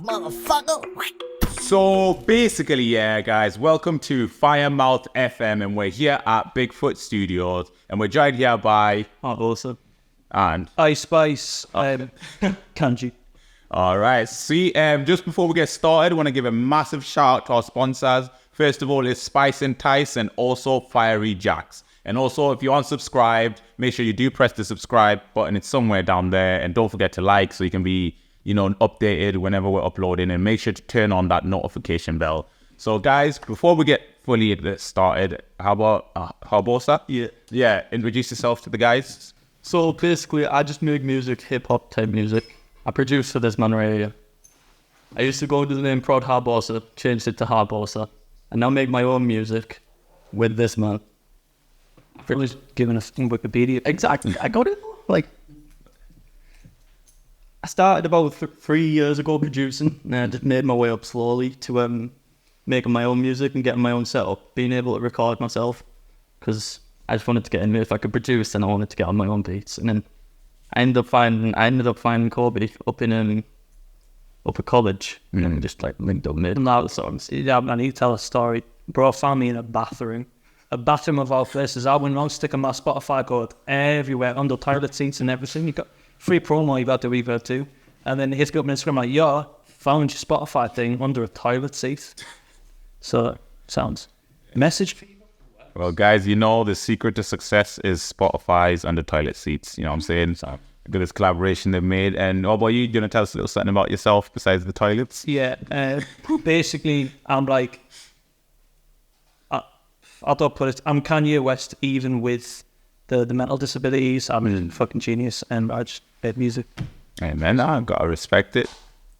motherfucker. So basically, yeah, guys, welcome to Firemouth FM, and we're here at Bigfoot Studios, and we're joined here by Harbosa and Ice Spice, Kanji. all right. See, just before we get started, I want to give a massive shout out to our sponsors. First of all, is Spice and Tice, and also Fiery Jacks. And also, if you aren't subscribed, make sure you do press the subscribe button. It's somewhere down there, and don't forget to like so you can be, updated whenever we're uploading, and make sure to turn on that notification bell. So guys, before we get fully started, how about Harbosa? Yeah, introduce yourself to the guys. So basically, I just make music, hip-hop type music. I produce for this man right here. I used to go under the name Prod Harbosa, changed it to Harbosa, and now make my own music with this man. It was given us in Wikipedia. Exactly. I got it, I started about 3 years ago producing, and I just made my way up slowly to making my own music and getting my own setup, being able to record myself, because I just wanted to get in there. If I could produce, then I wanted to get on my own beats. And then I ended up finding Kobe up at college, and we just linked up, made loud songs. Yeah, I need to tell a story. Bro found me in a bathroom of all places. I went around sticking my Spotify code everywhere, under toilet seats and everything. You got free promo, you got to reverb too. And then he's got me on Instagram like, yo, found your Spotify thing under a toilet seat. So, sounds. Message for you. Well, guys, the secret to success is Spotify's under toilet seats. You know what I'm saying? So, good this collaboration they've made. And what about you? Do you want to tell us a little something about yourself besides the toilets? Yeah, basically, I'm like, I don't put it, I'm Kanye West, even with the mental disabilities. I'm a fucking genius, and I just made music. Hey, man, I've got to respect it.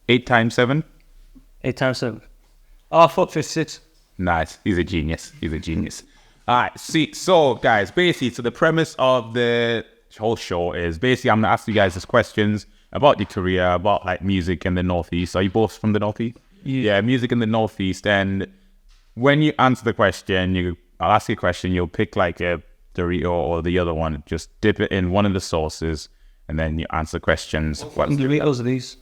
8 times 7? 8 times 7. Oh, fuck, 56. Nice. He's a genius. All right. So guys, basically, the premise of the whole show is basically I'm going to ask you guys these questions about your career, about like music in the Northeast. Are you both from the Northeast? Yeah, music in the Northeast. And when you answer the question, I'll ask you a question, you'll pick like a Dorito or the other one, just dip it in one of the sauces, and then you answer questions. What Doritos are these?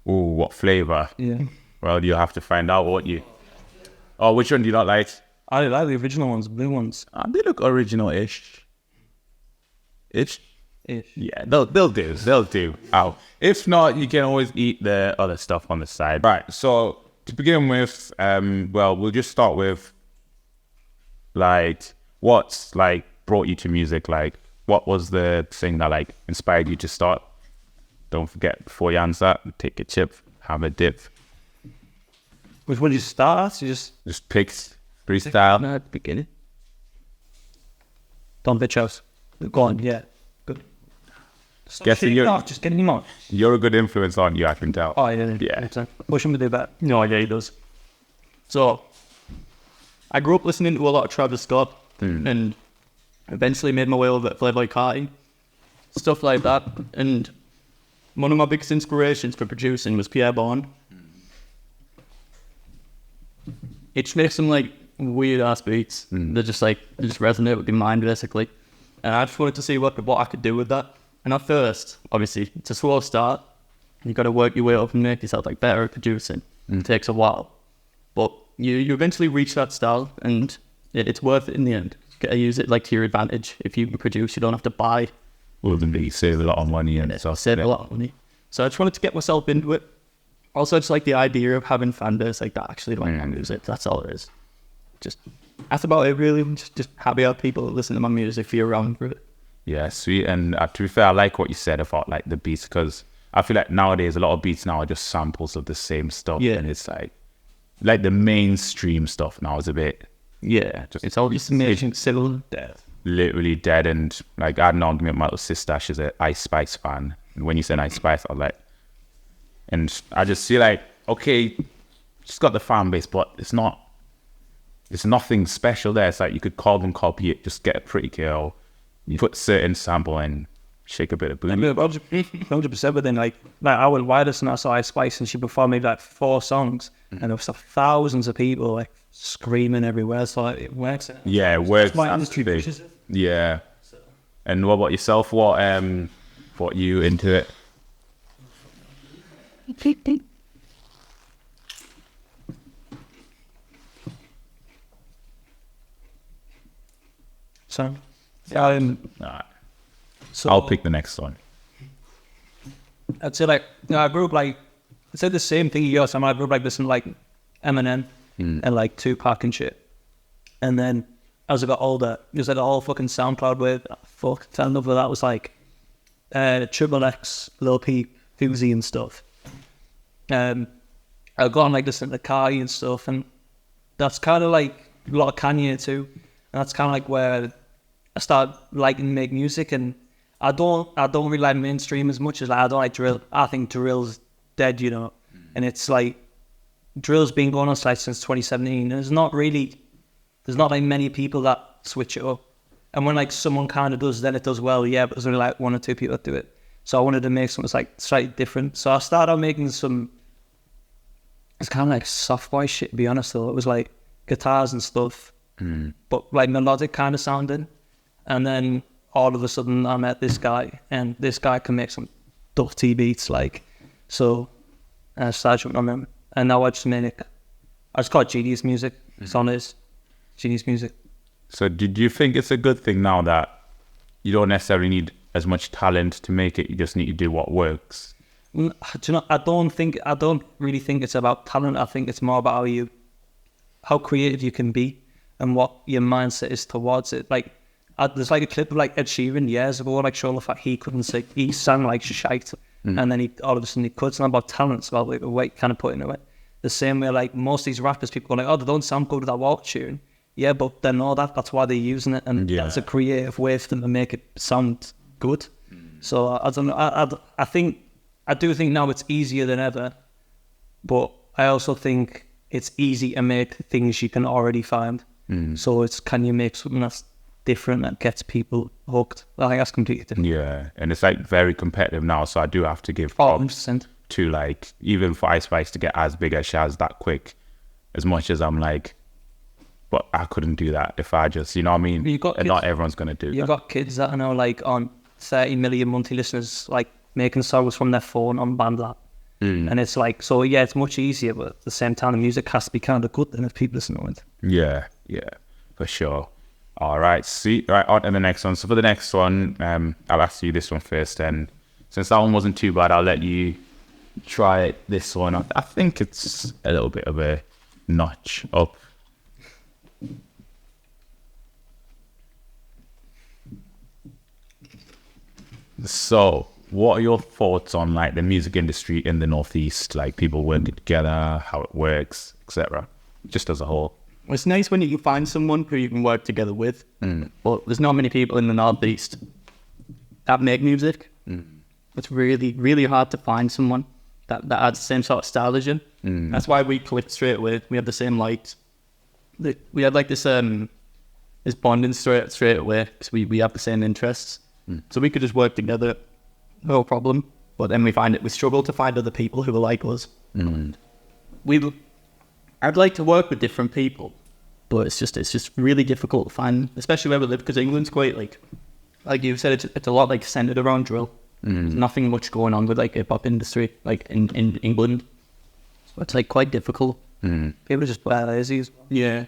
Ooh, what flavor? Yeah. Well, you'll have to find out, won't you? Oh, which one do you not like? I like the original ones, blue ones. They look original-ish. Ish. Yeah, they'll do. Oh, if not, you can always eat the other stuff on the side. Right, so to begin with, we'll just start with, what's, brought you to music? What was the thing that, inspired you to start? Don't forget, before you answer, take a chip, have a dip. Which one did you start at? You just picked freestyle. No, at the beginning. Don't bitch out. Go on, yeah. Good. Guessing Just get any more. You're a good influence on you, I can tell. Oh, yeah. Push him to do that. No, yeah, he does. So, I grew up listening to a lot of Travis Scott, and eventually made my way over to Playboy Carti, stuff like that. And one of my biggest inspirations for producing was Pierre Bourne. It just makes some weird ass beats. They just resonate with your mind basically. And I just wanted to see what I could do with that. And at first, obviously, it's a slow start. You got to work your way up and make yourself better at producing. It takes a while, but you eventually reach that style, and it's worth it in the end. You got to use it to your advantage. If you produce, you don't have to buy. Well, then you save a lot of money and stuff. Save a lot of money. So I just wanted to get myself into it. Also, I just like the idea of having fan base that actually like my music. That's all it is. That's about it, really. I'm just happy how people listen to my music, feel around for it. Yeah, sweet. And to be fair, I like what you said about the beats, because I feel like nowadays a lot of beats now are just samples of the same stuff. Yeah. And it's like the mainstream stuff now is a bit, it's all just making civil death. Literally dead. And I had an argument with my little sister. She's an Ice Spice fan, and when you said Ice Spice, I was like, and I just feel okay, she's got the fan base, but it's nothing special there. It's you could carbon copy it, just get a pretty girl, you put a certain sample and shake a bit of booty. 100%, but then I went widest and I saw Ice Spice, and she performed maybe 4 songs, and there was thousands of people screaming everywhere. So it works. Yeah, it works. My industry pushes it. Yeah. So. And what about yourself? What you into it? So, Alright. so I'll pick the next one. I'd say like I grew up like I'd say the same thing you guys. I grew up like listening to like Eminem and like Tupac and shit. And then as I got older, it was like the whole fucking SoundCloud wave. Fuck, enough of that was like Triple X, Lil Peep, Uzi and stuff. I got on like listening to Kai and stuff, and that's kind of like a lot of Kanye too. And that's kind of like where I started liking to make music. And I don't really like mainstream as much as like, I don't like drill. I think drill's dead, you know. And it's like drill's been going on like since 2017. There's not like many people that switch it up. And when like someone kind of does, then it does well, yeah, but there's only like one or two people that do it. So I wanted to make something that's like slightly different. So I started out making it's kind of like soft boy shit, to be honest though. It was like guitars and stuff, but like melodic kind of sounding. And then all of a sudden I met this guy, and this guy can make some dirty beats, like, so I started jumping on him. And now I just call it Genius Music. It's on his Genius Music. So did you think it's a good thing now that you don't necessarily need as much talent to make it, you just need to do what works? Do you know, I don't really think it's about talent. I think it's more about how creative you can be and what your mindset is towards it. Like, there's like a clip of like Ed Sheeran years ago, like showing the fact he couldn't sing. He sang like shite, and then all of a sudden he could. It's not about talent, it's about like the way kind of putting it away. The same way like most of these rappers, people go like, oh, they don't sound good with that walk tune. Yeah, but they know that's why they're using it, and that's a creative way for them to make it sound good. So I don't know. I do think now it's easier than ever, but I also think it's easy to make things you can already find. So can you make something that's different that gets people hooked? I think that's completely different. Yeah, and it's like very competitive now, so I do have to give props to like, even for Ice Spice to get as big as she has that quick, as much as I'm like, but I couldn't do that if I just, you know what I mean? And not everyone's going to do that. You've got kids that are now like on 30 million monthly listeners, like making songs from their phone on BandLab. And it's like, so yeah, it's much easier, but at the same time, the music has to be kind of good then if people listen to it. Yeah, for sure. All right, right, on to the next one. So for the next one, I'll ask you this one first, and since that one wasn't too bad, I'll let you try this one. I think it's a little bit of a notch up. So, what are your thoughts on like the music industry in the Northeast, like people working together, how it works, etc., just as a whole? Well, it's nice when you can find someone who you can work together with, but there's not many people in the Northeast that make music. It's really, really hard to find someone that has the same sort of style as you. That's why we clicked straight away. We had the same likes. We had like this bonding straight away because we have the same interests. So we could just work together, no problem. But then we struggle to find other people who are like us. I'd like to work with different people, but it's just really difficult to find, especially where we live, because England's quite like you said, it's a lot like centered around drill. There's nothing much going on with like hip hop industry like in England. So it's like quite difficult. People are just lazy as well. Yeah.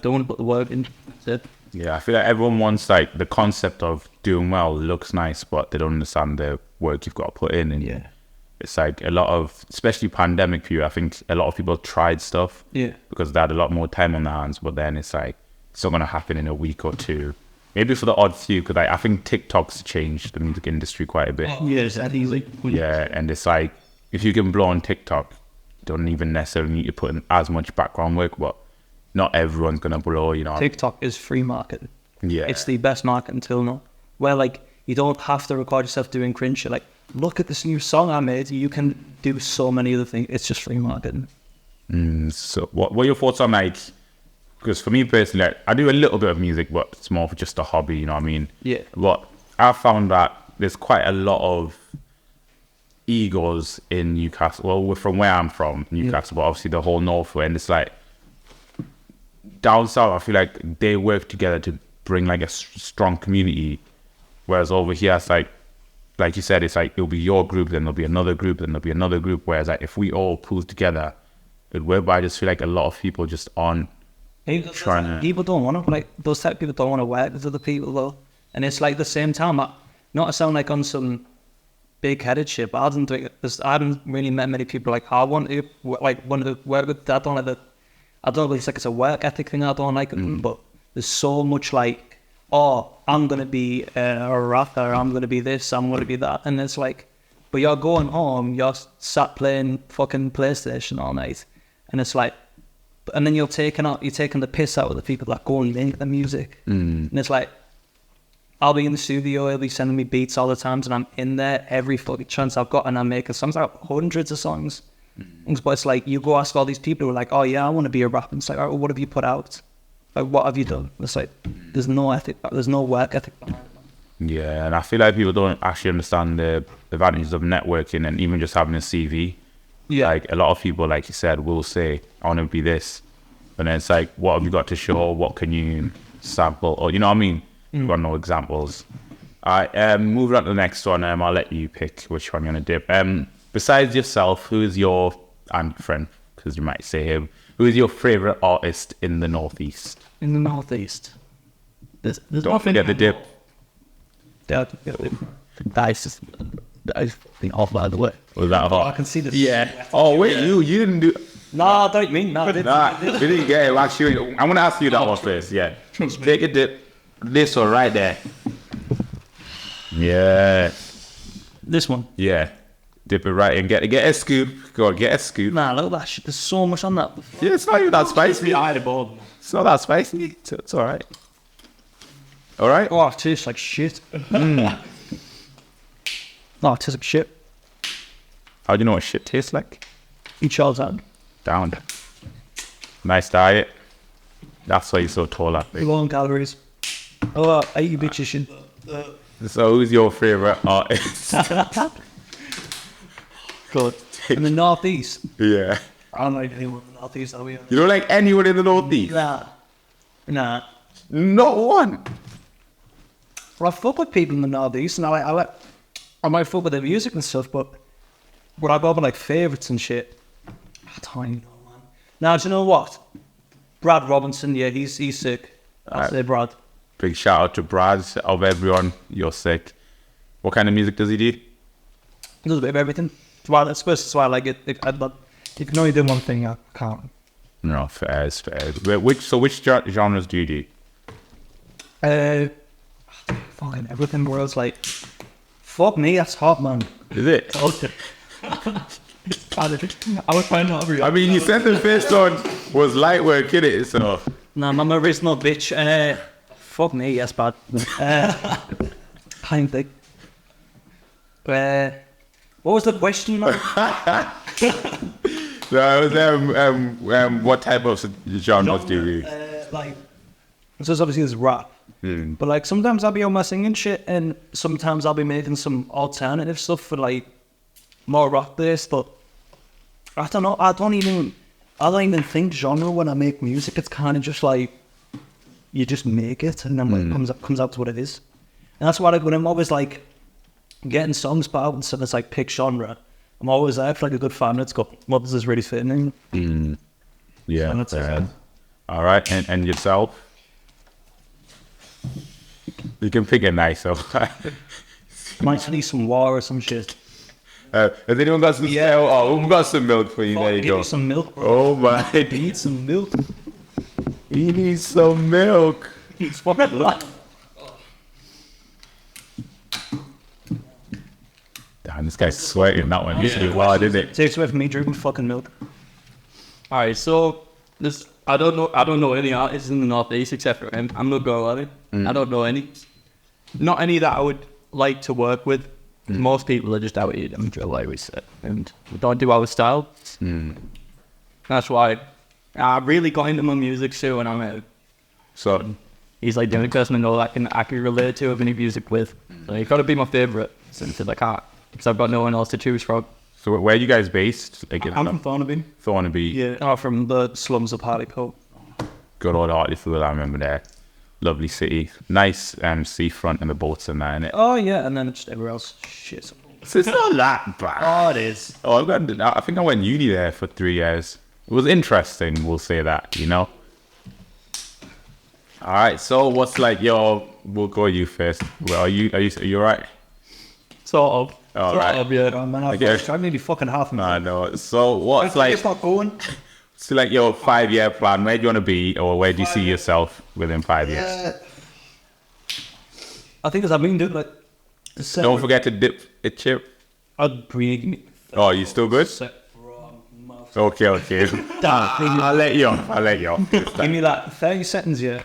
Don't want to put the work in. That's it. Yeah, I feel like everyone wants like the concept of doing well looks nice, but they don't understand the work you've got to put in. And it's like a lot of, especially pandemic period, I think a lot of people tried stuff because they had a lot more time on their hands, but then it's like it's not going to happen in a week or two. Maybe for the odd few, because I think TikTok's changed the music industry quite a bit. Yeah, it's that easy. Yeah, and it's like if you can blow on TikTok, you don't even necessarily need to put in as much background work, but not everyone's going to blow, you know. TikTok is free market. Yeah. It's the best market until now. Where like you don't have to record yourself doing cringe shit. Like, look at this new song I made. You can do so many other things. It's just free market. So what are your thoughts on like, because for me personally, like, I do a little bit of music, but it's more for just a hobby, you know what I mean? Yeah. But I found that there's quite a lot of egos in Newcastle. Well, from where I'm from, Newcastle, but obviously the whole north, and it's like, down south, I feel like they work together to bring like a strong community, whereas over here it's like you said, it's like it'll be your group, then there'll be another group, then there'll be another group. Whereas like if we all pull together, it work. But I just feel like a lot of people just aren't People don't want to, like, those type of people don't want to work with other people, though. And it's like the same time, not to sound like on some big-headed shit, but I haven't really met many people like I want to, like, want to work with. I don't know, it's like it's a work ethic thing. I don't like it, but there's so much like, oh, I'm going to be a rapper, I'm going to be this, I'm going to be that. And it's like, but you're going home, you're sat playing fucking PlayStation all night. And it's like, and then you're taking the piss out of the people that go and make the music. And it's like, I'll be in the studio, he'll be sending me beats all the times, and I'm in there every fucking chance I've got, and I'm making songs, like hundreds of songs. But it's like, you go ask all these people who are like, oh yeah, I want to be a rapper. And it's like, all right, well, what have you put out? Like, what have you done? It's like, there's no ethic, there's no work ethic behind it. Yeah, and I feel like people don't actually understand the advantages of networking and even just having a CV. Yeah. Like, a lot of people, like you said, will say, I want to be this. And then it's like, what have you got to show? What can you sample? Or, you know what I mean? You've got no examples. All right, moving on to the next one. I'll let you pick which one you're going to dip. Besides yourself, who is your, and friend, because you might say him, who is your favourite artist in the Northeast? In the Northeast. There's Don't nothing. forget the dip. That is off, by the way. Was that I hot? can see this. Yeah. Oh, wait, you didn't do... No, I don't mean that. Nah, we didn't get it. Actually, I'm going to ask you that one first, yeah. Take a dip. This one right there. Yeah. This one. Yeah. Dip it right in. Get a scoop. Go on, get a scoop. Nah, look at that shit. There's so much on that. Yeah, it's not even that spicy. Eyeball. It's not that spicy. It's all right. All right? Oh, it tastes like shit. No, it tastes like shit. How do you know what shit tastes like? Eat yours out. Down. Nice diet. That's why you're so tall, I think. Low in calories. Oh, I eat you bitches shit. So who's your favourite artist? Good. In the Northeast. Yeah. I don't like anyone in the Northeast, I'll be honest. You don't like anyone in the Northeast? Nah. Not one. Well, I fuck with people in the Northeast, and I might fuck with their music and stuff, but would I go with like favourites and shit? I don't even know, man. Now, do you know what? Brad Robinson, yeah, he's sick. I'll say Brad. Big shout out to Brad. Of everyone, you're sick. What kind of music does he do? He does a bit of everything. That's why I like it. But you can only do one thing, I can't. No, fair. Which genres do you do? Fucking everything, bro. It's like, fuck me, that's hot, man. Is it? Okay. I would find out every. I mean, you said the first one was light work, innit? So Nah, I'm a original bitch. Fuck me, yes, bad. Can't think. What was the question, man? no, it was what type of genres do you do? Like, so it's obviously this rap. But like sometimes I'll be on my singing shit, and sometimes I'll be making some alternative stuff for like more rock based. But I don't know. I don't even think genre when I make music. It's kind of just like you just make it, and then when it comes out to what it is. And that's why when I'm always like getting songs put out and stuff, it's like pick genre. I'm always there for like a good 5 minutes. Go, what does this really fit in? Yeah. that's it. All right, and yourself? You can pick a nice one. Might need some water or some shit. Has anyone got some? Yeah. Oh, we've got some milk for you. There you Give go. me some milk, bro. Oh my! You need some milk. He needs some milk. It's fucking lot. Damn, this guy's sweating. That one used to be wild, didn't it? Takes away from me drinking fucking milk. All right, so this I don't know any artists in the Northeast except for him. I'm not going to lie. I don't know any. Not any that I would like to work with. Most people are just out here and drill, like we said, and we don't do our style. That's why I really got into my music too when I met him. So He's like the only person I know that I can relate to of any music with. So he's got to be my favourite since I can't, because I've got no one else to choose from. So where are you guys based? Like, I'm from Thornaby. Thornaby. Yeah. Oh, from the slums of Hartlepool. Good old Hartlepool, I remember there. Lovely city. Nice seafront and the boats and that, innit? Oh, yeah, and then just everywhere else. Shit. So it's not that bad. Oh, it is. Oh, I think I went uni there for 3 years. It was interesting, we'll say that, you know? All right. So what's like your? We'll go you first. Well, are you all right? Sort of. All right. Yeah. Oh, man, Okay. I maybe fucking half a I minute. know. So what's like? It's not going. So like your 5-year plan. Where do you want to be, or where do you see yourself within 5 years? I think as I've been doing like. Don't forget to dip a chip. I'd bring. Oh, you still good? Okay. I'll let you off. Give me that 30 seconds, yeah.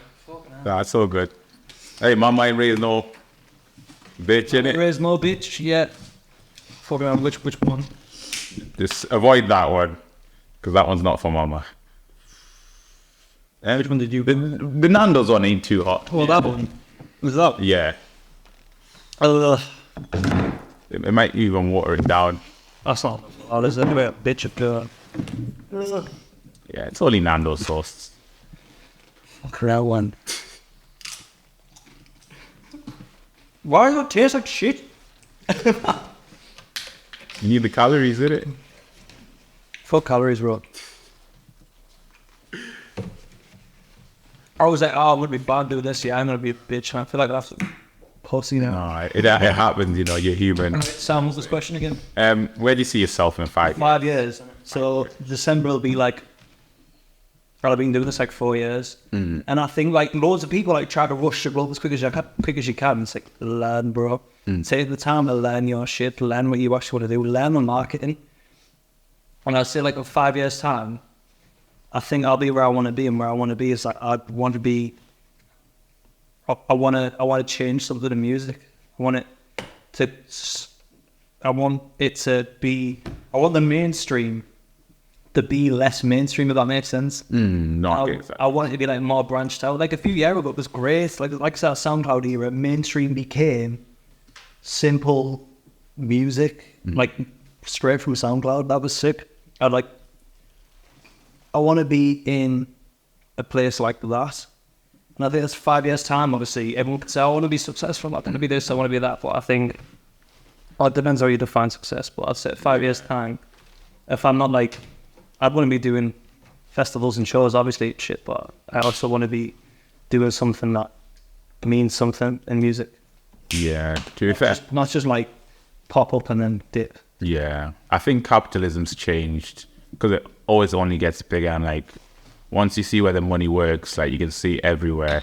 That's all good. Hey, my mind raised no bitch in it. Raise more bitch, yeah. Fucking on which one? Just avoid that one, because that one's not for mama. Which one did you? The Nando's one ain't too hot. Oh, that one. Was that? Yeah. It might even water it down. That's not. Oh, there's anyway a bitch up there. Yeah, it's only Nando's sauce. Fuck that one. Why does it taste like shit? You need the calories in it. Fuck calories, bro. I was like, oh, I'm gonna be bad doing this. Yeah, I'm gonna be a bitch. And I feel like that's pussy now. No, it happens. You know, you're human. Sam, what's this question again? Where do you see yourself in 5 years? 5 years. So December will be like. I've been doing this like 4 years, and I think like loads of people like try to rush the globe as quick as you can. It's like learn, bro. Take the time to learn your shit, learn what you actually want to do, learn on marketing. And I'd say like in 5 years' time, I think I'll be where I want to be, and where I want to be is like I want to be. I want to change something in music. I want it to be. I want the mainstream to be less mainstream, if that makes sense. I want it to be like more branched out. Like a few years ago, it was great. Like I said, SoundCloud era, mainstream became simple music, like straight from SoundCloud. That was sick. I want to be in a place like that. And I think that's 5 years' time, obviously. Everyone can say, I want to be successful, I want to be this, I want to be that. But I think, it depends how you define success. But I'd say 5 years' time, if I'm not like, I'd want to be doing festivals and shows, obviously, shit, but I also want to be doing something that means something in music. Yeah, to be fair. Not just like pop up and then dip. Yeah, I think capitalism's changed because it always only gets bigger, and like once you see where the money works, like you can see everywhere.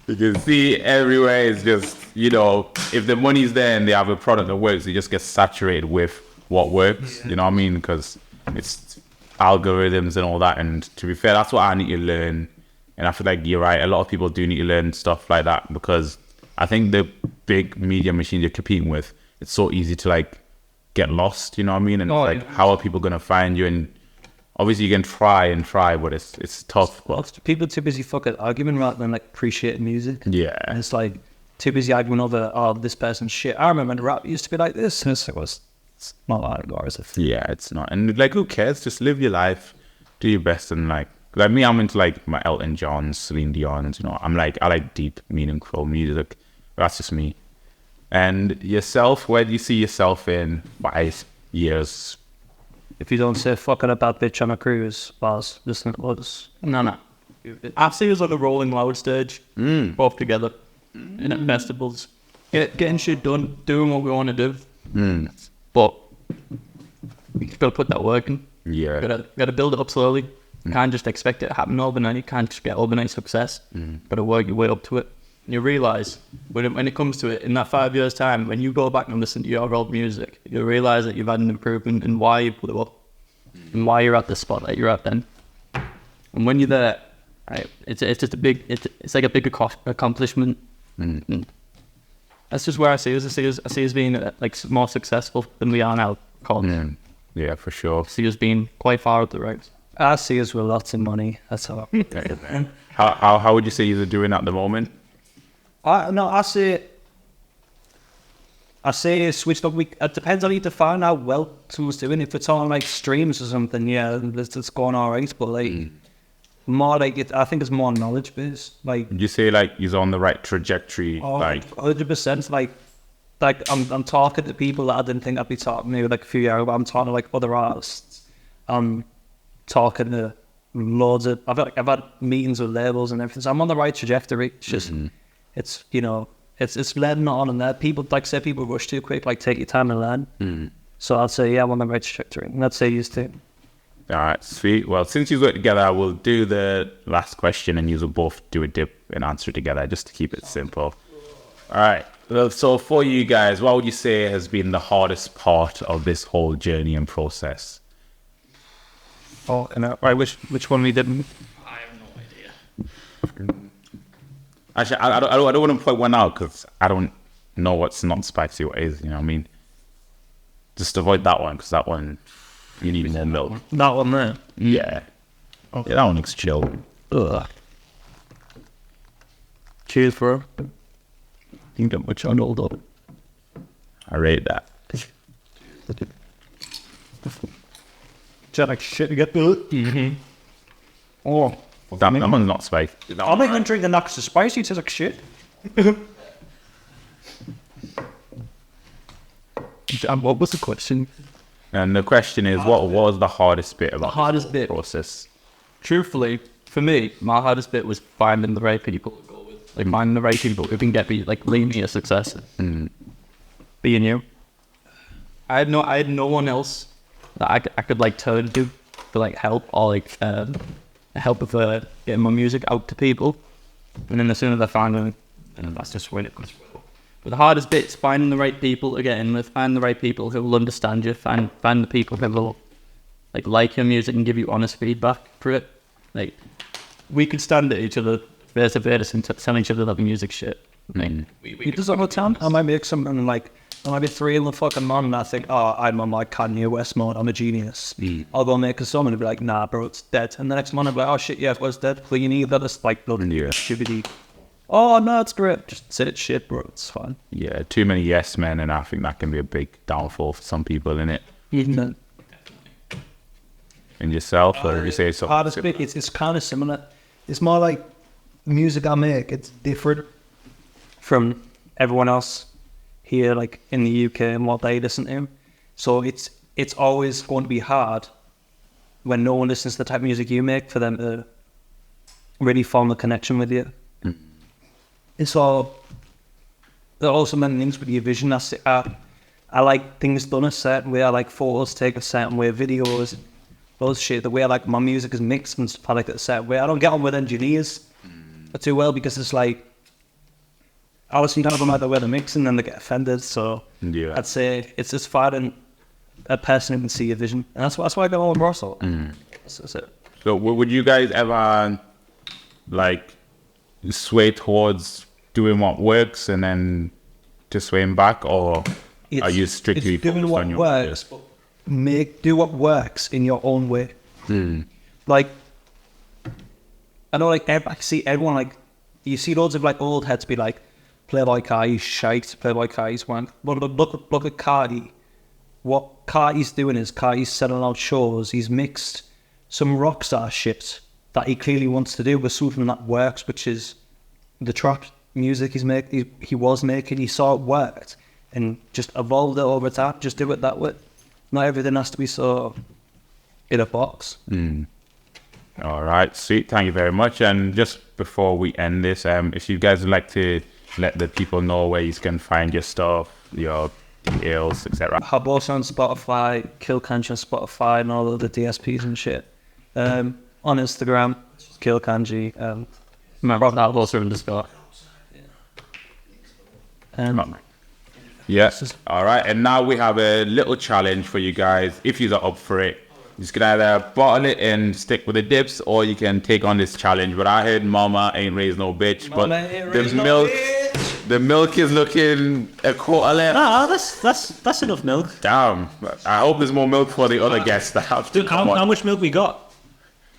You can see everywhere. It's just, you know, if the money's there and they have a product that works, it just gets saturated with what works. Yeah. You know what I mean? Because it's algorithms and all that. And to be fair, that's what I need to learn. And I feel like you're right. A lot of people do need to learn stuff like that, because I think the big media machines you're competing with, it's so easy to like get lost. You know what I mean? And how are people going to find you? And obviously you can try, but it's tough. But people are too busy fucking arguing rather than like appreciating music. Yeah. And it's like too busy arguing over, oh, this person's shit. I remember the rap used to be like this. And it's not like that, is it? Yeah, it's not. And like, who cares? Just live your life, do your best. And like me, I'm into like my Elton Johns, Celine Dion's, you know. I like deep, meaningful music. That's just me. And yourself, where do you see yourself in 5 years? If you don't say fucking a bad bitch on a cruise, Baz, listen to us. No. I see us on a Rolling Loud stage, both together, in at festivals, getting shit done, doing what we want to do. But you just gotta put that work in. Yeah. Gotta build it up slowly. Can't just expect it to happen overnight. You can't just get overnight success. Gotta work your way up to it. And you realise when it comes to it, in that 5 years' time, when you go back and listen to your old music, you realise that you've had an improvement in why you blew up and why you're at the spot that you're at then. And when you're there, right, it's just it's like a big accomplishment. That's just where I see us. I see us being like more successful than we are now. Yeah, for sure. I see us being quite far up the right. I see us with lots of money. That's all. How would you say you're doing at the moment? I say switched up. It depends on you define how well someone's doing. If it's on like streams or something, yeah, it's going all right. But like more like I think it's more knowledge based. Like, would you say like he's on the right trajectory? Like 100%. Like I'm talking to people that I didn't think I'd be talking to like a few years ago. I'm talking to like other artists. I'm talking to loads of. I've had meetings with labels and everything. So I'm on the right trajectory. It's just, it's it's learning on and there. People people rush too quick. Like take your time and learn. So I'll say I'm on the right trajectory. And I'd say you too. All right, sweet. Well, since you work together, I will do the last question and you will both do a dip and answer it together just to keep it simple. All right. Well, so for you guys, what would you say has been the hardest part of this whole journey and process? Oh, and right, which one we didn't? I have no idea. Actually, I don't want to point one out because I don't know what's not spicy, what is, you know what I mean? Just avoid that one because that one, you need more milk. That one there. Yeah. Okay. Yeah, that one looks chill. Ugh. Cheers, bro. You got my channel up. I rate that. Just like shit to get good. Oh, That one's not spicy. I'm not even drinking that because it's spicy. It tastes like shit. What was the question? And the question is, what was the hardest bit about The hardest this bit? process? Truthfully, for me, my hardest bit was finding the right people to go with. Like finding the right people who can get me, like, lead me a success. Being you. I had no one else that I could like turn to for like help or like help with getting my music out to people. And then as soon as I found them, and that's just when it goes. But the hardest bit is finding the right people to get in with, find the right people who will understand you, find the people who will like your music and give you honest feedback for it. Like, we could stand at each other face to face and tell each other that music shit. Like, You just all the time. I might make something like, I might be 3 in the fucking morning and I think, oh, I'm on like Kanye West mode, I'm a genius. I'll go make a song and be like, nah, bro, it's dead. And the next morning I'll be like, oh shit, yeah, it was dead. Well, you need that, it's like bloody shitty. Oh, no, it's great. Just say it's shit, bro, it's fine. Yeah, too many yes men, and I think that can be a big downfall for some people, innit? Even And yourself, or you say so? hardest bit, it's kind of similar. It's more like music I make, it's different from everyone else here, like in the UK and what they listen to. So it's always going to be hard when no one listens to the type of music you make for them to really form a connection with you. And so there are also many things with your vision. I like things done a certain way. I like photos take a certain way, videos, those shit. The way I like my music is mixed and stuff, I like it a certain way. I don't get on with engineers too well because it's like, obviously, none of them like the way they're mixing and they get offended. So Yeah. I'd say it's just finding a person who can see your vision. And that's why I go on with Russell. That's it. So would you guys ever like sway towards doing what works and then to swaying back, or are you strictly it's doing focused what on your works, but do what works in your own way. Like, I know, like, I see everyone, like, you see loads of, like, old heads be like, Playboy Carti's shite, Playboy Carti's wank. But look at Carti. What Carti's doing is Carti's selling out shows. He's mixed some rock star shit that he clearly wants to do with something that works, which is the trap music he was making. He saw it worked and just evolved it over time. Just do it that way. Not everything has to be so in a box. All right, sweet. Thank you very much. And just before we end this, if you guys would like to let the people know where you can find your stuff, your details, etc. Harbosa on Spotify, Kill Kanji on Spotify, and all of the DSPs and shit. On Instagram, Kill Kanji. Remember that also underscore. Yeah. All right. And now we have a little challenge for you guys. If you are up for it, you can either bottle it and stick with the dips, or you can take on this challenge. But I heard Mama ain't raised no bitch. But the milk is looking a quarter left. Ah, that's enough milk. Damn. I hope there's more milk for the other guests that have to come on. How much milk we got?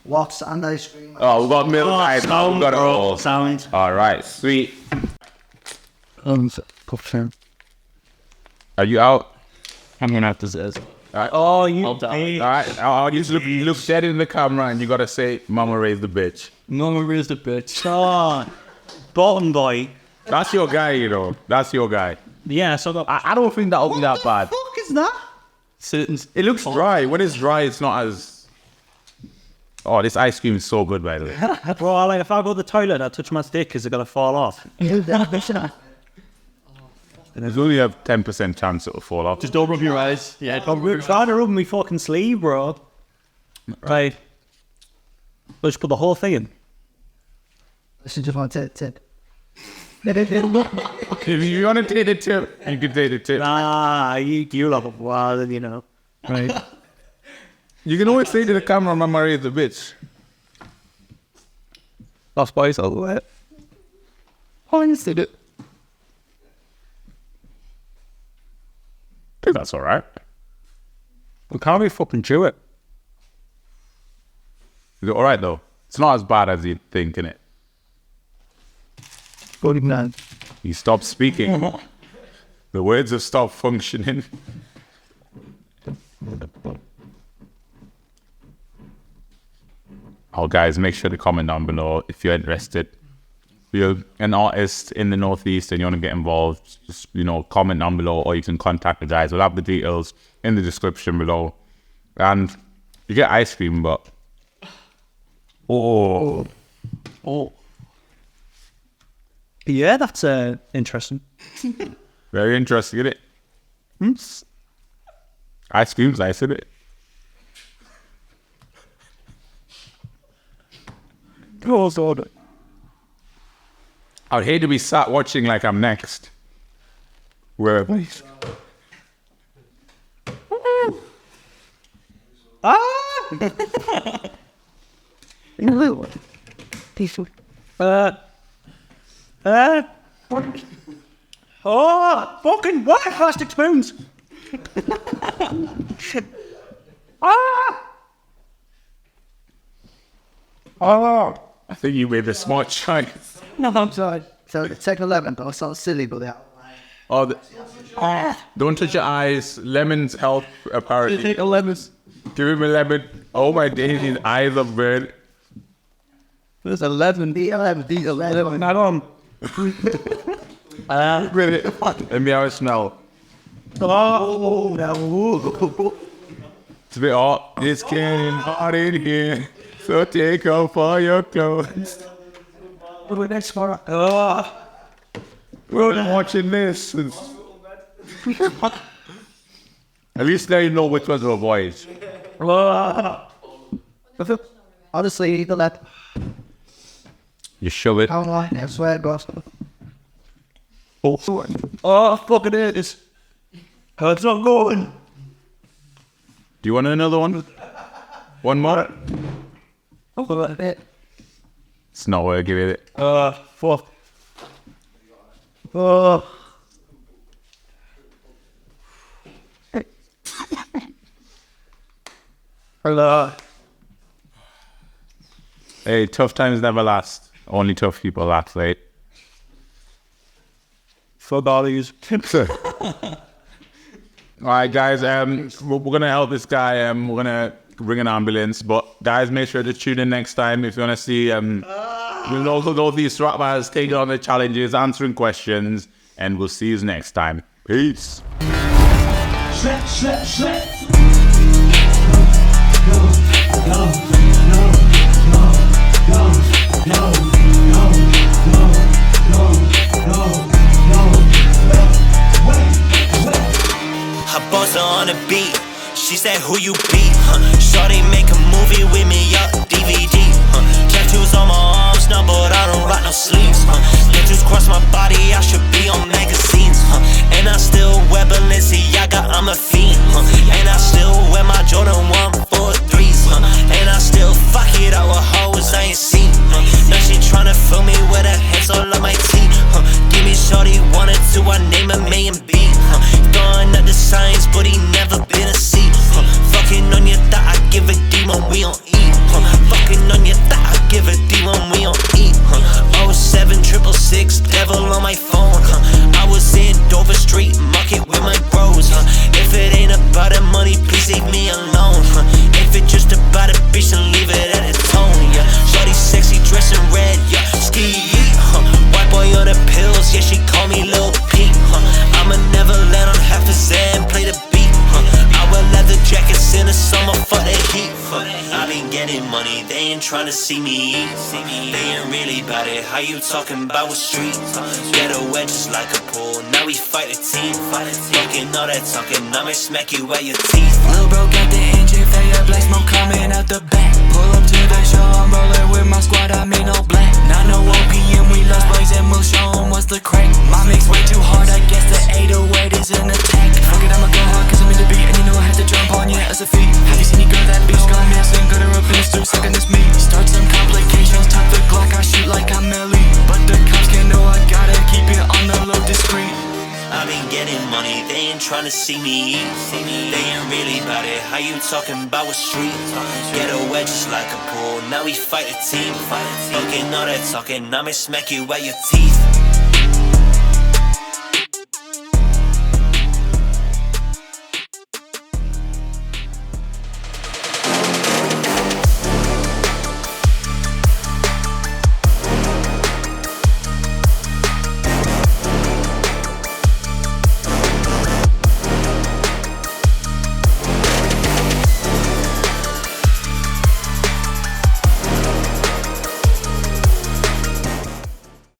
What's and ice cream? Oh, we got milk. Guys. We got it all. Sound. All right. Sweet. Are you out? I'm gonna have to say this. Oh, you. All done. All right. I'll just look dead in the camera, and you gotta say, "Mama raised the bitch." Mama raised a bitch. Oh, bottom boy. That's your guy, you know. That's your guy. Yeah, so I don't think that'll be that bad. Fuck is that? It looks dry. When it's dry, it's not as. Oh, this ice cream is so good, by the way. Bro, like if I go to the toilet and I touch my stick, is it gonna fall off? There's only a 10% chance it'll fall off. Just don't rub your eyes. Yeah, don't rub your eyes. Trying to rub my fucking sleeve, bro. Right. Let's put the whole thing in. This is just one tip. If you want to take the tip, you can take the tip. Ah, you love it, well, you know. Right. You can always say to the camera, Mama Maria is a bitch. That's spice all the way. Oh, you did it. I think that's alright. We can't be fucking chew it. Is it alright though? It's not as bad as you think, innit? You stopped speaking. The words have stopped functioning. Oh, guys, make sure to comment down below if you're interested. If you're an artist in the Northeast and you want to get involved, just, comment down below, or you can contact the guys. We'll have the details in the description below. And you get ice cream, but... Oh. Yeah, that's interesting. Very interesting, isn't it? Ice cream's nice, isn't it? I would hate to be sat watching like I'm next. Where, please? Oh, fucking what? Plastic spoons. Oh, I think you made a smart choice. No, I'm sorry. So take 11, but I sound silly, but they are. Oh, don't touch your eyes. Lemons help, apparently. Take a lemons. Give him a lemon. Oh my days, his eyes are burnt. There's 11. The 11. Not on. Really? Let me have a smell. Oh, no. It's a bit hot. It's getting hot in here. So take off all your clothes. We're next tomorrow. We're watching this. At least now you know which ones to avoid. Honestly, either that. You shove it. How I swear, boss. Oh, fucking it is. It's not going. Do you want another one? One more? It's not worth giving it. Fuck. Hello. Hey, tough times never last. Only tough people last, right? Fuck all these. Alright guys, we're gonna help this guy, we're gonna bring an ambulance, but guys, make sure to tune in next time if you wanna see we'll also know these rappers taking on the challenges, answering questions, and we'll see you next time. Peace. Harbosa on the beat, she said who you be, Shorty make a movie with me, yup, DVD, Tattoos on my arms now, but I don't rock no sleeves, Tattoos cross my body, I should be on magazines, And I still wear Balenciaga, I'm a fiend, And I still wear my Jordan 143s, And I still fuck it out with hoes I ain't seen, Now she tryna fill me with her hands all on my teeth, Give me shorty 1 or 2, I name a A and B, Throwing up the signs, but he never been a C. Fucking on your thought, I give a D when we don't eat. Fucking on your thought, I give a D when we don't eat. 07666, devil on my phone. I was in Dover Street Market with my bros. If it ain't about the money, please leave me alone. If it just about a bitch, then leave it at a tone. Yeah, shorty sexy, dressing red. Yeah, ski. White boy on the pills, yeah, she call me Lil P. tryna see me eat. They ain't really about it, how you talking about a street? Get a wedge just like a pool, now we fight a team. Fucking all that talking, I might smack you at your teeth. Lil' bro got the engine, fire black smoke coming out the back. Pull up to the show, I'm rolling with my squad, I mean no black. 901 PM, we lost boys and we'll show 'em what's the crack. My mix way too hard, I guess the 808 is an attack. Fuck it, I'ma go hard cause I'm in the beat, and you know I had to jump on you as a feat. Have you seen me girl, that bitch got missing, got her up in the street, sucking this meat. Start some complications, tuck the Glock, I shoot like I'm Ellie. But the cops can't know I gotta keep it on the low discreet. I been getting money, they ain't tryna see me eat. They ain't really about it, how you talking about a street? Get a wedge just like a pool, now we fight a team. Fucking all that talking, I might smack you at your teeth.